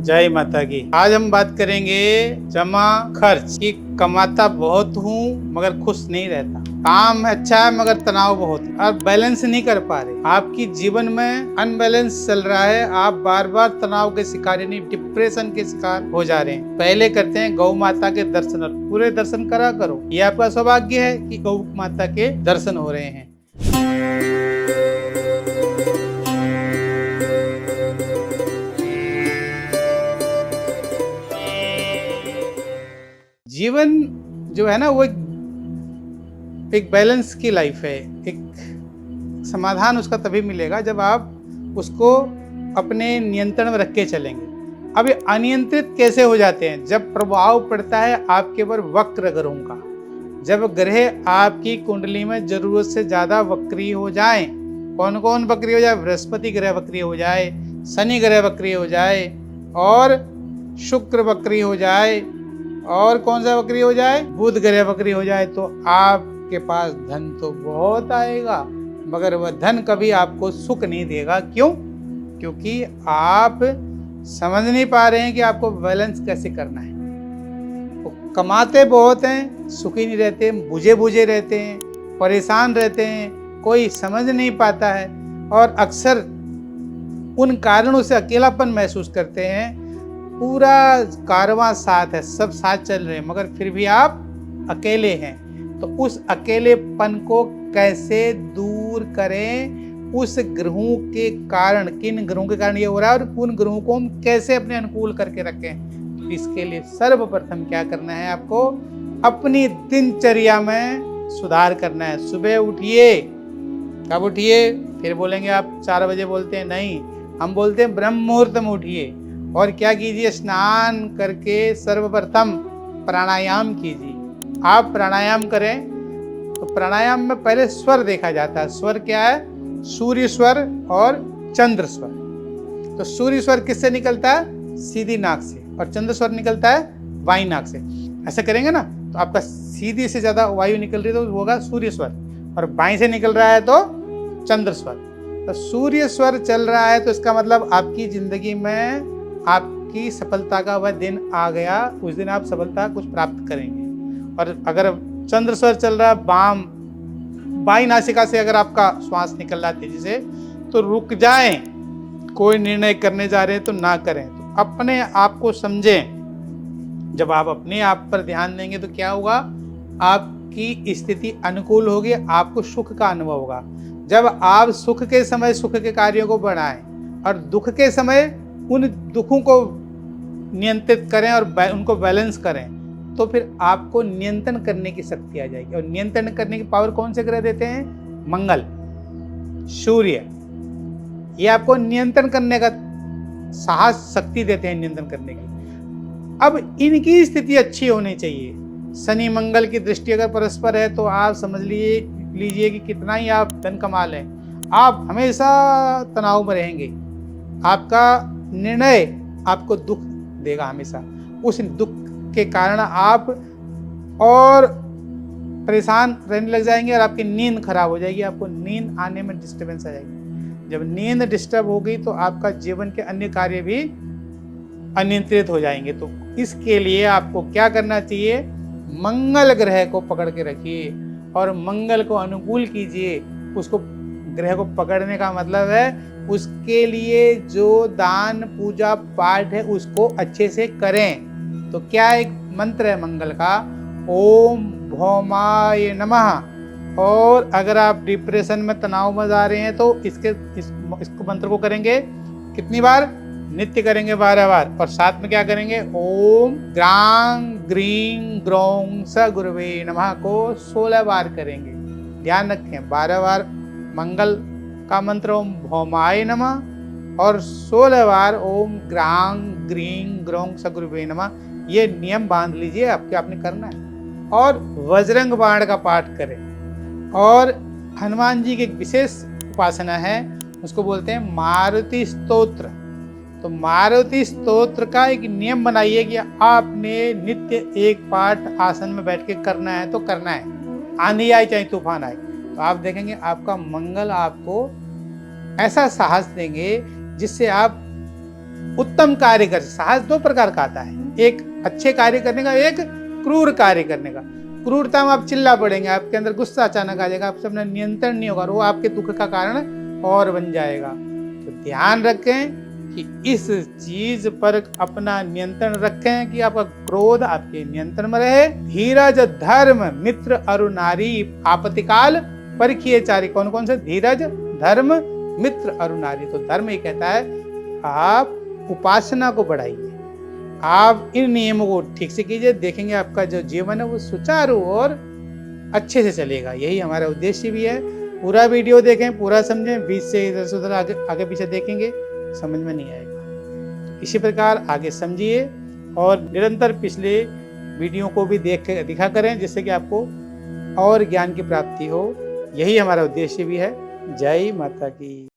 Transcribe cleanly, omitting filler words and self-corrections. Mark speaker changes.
Speaker 1: जय माता की। आज हम बात करेंगे जमा खर्च की। कमाता बहुत हूँ मगर खुश नहीं रहता, काम अच्छा है मगर तनाव बहुत है और बैलेंस नहीं कर पा रहे। आपकी जीवन में अनबैलेंस चल रहा है, आप बार बार तनाव के शिकार यानी डिप्रेशन के शिकार हो जा रहे हैं। पहले करते हैं गौ माता के दर्शन और पूरे दर्शन करा करो। ये आपका सौभाग्य है कि गौ माता के दर्शन हो रहे हैं। जीवन जो है ना वो एक बैलेंस की लाइफ है। एक समाधान उसका तभी मिलेगा जब आप उसको अपने नियंत्रण में रख के चलेंगे। अब ये अनियंत्रित कैसे हो जाते हैं? जब प्रभाव पड़ता है आपके ऊपर वक्र ग्रहों का। जब ग्रह आपकी कुंडली में जरूरत से ज्यादा वक्री हो जाए। कौन कौन वक्री हो जाए? बृहस्पति ग्रह वक्री हो जाए, शनि ग्रह वक्री हो जाए और शुक्र वक्री हो जाए और कौन सा वक्री हो जाए? बुध ग्रह वक्री हो जाए, तो आपके पास धन तो बहुत आएगा मगर वह धन कभी आपको सुख नहीं देगा। क्यों? क्योंकि आप समझ नहीं पा रहे हैं कि आपको बैलेंस कैसे करना है। तो कमाते बहुत हैं, सुखी नहीं रहते, बुझे बुझे रहते हैं, परेशान रहते हैं, कोई समझ नहीं पाता है और अक्सर उन कारणों से अकेलापन महसूस करते हैं। पूरा कारवां साथ है, सब साथ चल रहे हैं मगर फिर भी आप अकेले हैं। तो उस अकेलेपन को कैसे दूर करें? उस ग्रहों के कारण, किन ग्रहों के कारण ये हो रहा है और उन ग्रहों को हम कैसे अपने अनुकूल करके रखें? तो इसके लिए सर्वप्रथम क्या करना है? आपको अपनी दिनचर्या में सुधार करना है। सुबह उठिए। कब उठिए? फिर बोलेंगे आप 4 बजे बोलते हैं, नहीं, हम बोलते हैं ब्रह्म मुहूर्त में उठिए। और क्या कीजिए? स्नान करके सर्वप्रथम प्राणायाम कीजिए। आप प्राणायाम करें तो प्राणायाम में पहले स्वर देखा जाता है। स्वर क्या है? सूर्य स्वर और चंद्र स्वर। तो सूर्य स्वर किससे निकलता है? सीधी नाक से, और चंद्र स्वर निकलता है वायु नाक से। ऐसा करेंगे ना तो आपका सीधी से ज्यादा वायु निकल रही है तो होगा सूर्य स्वर, और बाएं से निकल रहा है तो चंद्र स्वर। तो सूर्य स्वर चल रहा है तो इसका मतलब आपकी जिंदगी में आपकी सफलता का वह दिन आ गया। उस दिन आप सफलता कुछ प्राप्त करेंगे। और अगर चंद्र स्वर चल रहा है बाई नासिका से अगर आपका श्वास निकल रहा है तेजी से, तो रुक जाएं। कोई निर्णय करने जा रहे हैं तो ना करें। तो अपने आप को समझें। जब आप अपने आप पर ध्यान देंगे तो क्या होगा? आपकी स्थिति अनुकूल होगी, आपको सुख का अनुभव होगा। जब आप सुख के समय सुख के कार्यों को बढ़ाएं और दुख के समय उन दुखों को नियंत्रित करें और उनको बैलेंस करें, तो फिर आपको नियंत्रण करने की शक्ति आ जाएगी। और नियंत्रण करने की पावर कौन से ग्रह देते हैं? मंगल, सूर्य। ये आपको नियंत्रण करने का साहस, शक्ति देते हैं नियंत्रण करने की। अब इनकी स्थिति अच्छी होनी चाहिए। शनि मंगल की दृष्टि अगर परस्पर है तो आप समझ लीजिए कि कितना ही आप धन कमा लें, आप हमेशा तनाव में रहेंगे। आपका निर्णय आपको दुख देगा हमेशा। उस दुख के कारण आप और परेशान रहने लग जाएंगे और आपकी नींद खराब हो जाएगी। आपको नींद आने में डिस्टर्बेंस आ जाएगी। जब नींद डिस्टर्ब होगी तो आपका जीवन के अन्य कार्य भी अनियंत्रित हो जाएंगे। तो इसके लिए आपको क्या करना चाहिए? मंगल ग्रह को पकड़ के रखिए और मंगल को अनुकूल कीजिए। उसको, ग्रह को पकड़ने का मतलब है उसके लिए जो दान पूजा पाठ है उसको अच्छे से करें। तो क्या एक मंत्र है मंगल का? ओम भौमाय नमः। और अगर आप डिप्रेशन में, तनाव में जा रहे हैं तो इसको मंत्र को करेंगे कितनी बार? नित्य करेंगे 12 बार। और साथ में क्या करेंगे? ओम ग्रांग ग्रीं ग्रौं स गुरुवे नमः को 16 बार करेंगे। ध्यान रखें, 12 बार मंगल का मंत्र ओम भौमाय नमः और 16 बार ओम ग्रांग ग्रीं ग्रौं स गुरुवे नमः। ये नियम बांध लीजिए, आपने करना है। और वज्रंग बाण का पाठ करें। और हनुमान जी की एक विशेष उपासना है, उसको बोलते हैं मारुति स्तोत्र। तो मारुति स्तोत्र का एक नियम बनाइए कि आपने नित्य एक पाठ आसन में बैठ के करना है तो करना है, आंधी आए चाहे तूफान आए। तो आप देखेंगे आपका मंगल आपको ऐसा साहस देंगे जिससे आप उत्तम कार्य कर। साहस दो प्रकार का आता है, एक अच्छे कार्य करने का, एक क्रूर कार्य करने का। क्रूरता में आप चिल्ला पड़ेंगे, आपके अंदर गुस्सा अचानक आ जाएगा, आपसे अपना नियंत्रण नहीं होगा और वो आपके दुख का कारण और बन जाएगा। तो ध्यान रखें कि इस चीज पर अपना नियंत्रण रखें कि आपका क्रोध आपके नियंत्रण में रहे। धीरज, धर्म, मित्र और नारी आपत्तिकाल परखिए चारि। कौन कौन से? धीरज, धर्म, मित्र और नारी। तो धर्म ये कहता है आप उपासना को बढ़ाइए, आप इन नियमों को ठीक से कीजिए, देखेंगे आपका जो जीवन है वो सुचारू और अच्छे से चलेगा। यही हमारा उद्देश्य भी है। पूरा वीडियो देखें, पूरा समझें, बीच से इधर से उधर आगे पीछे देखेंगे समझ में नहीं आएगा। इसी प्रकार आगे समझिए और निरंतर पिछले वीडियो को भी दिखा करें, जिससे कि आपको और ज्ञान की प्राप्ति हो। यही हमारा उद्देश्य भी है। जय माता की।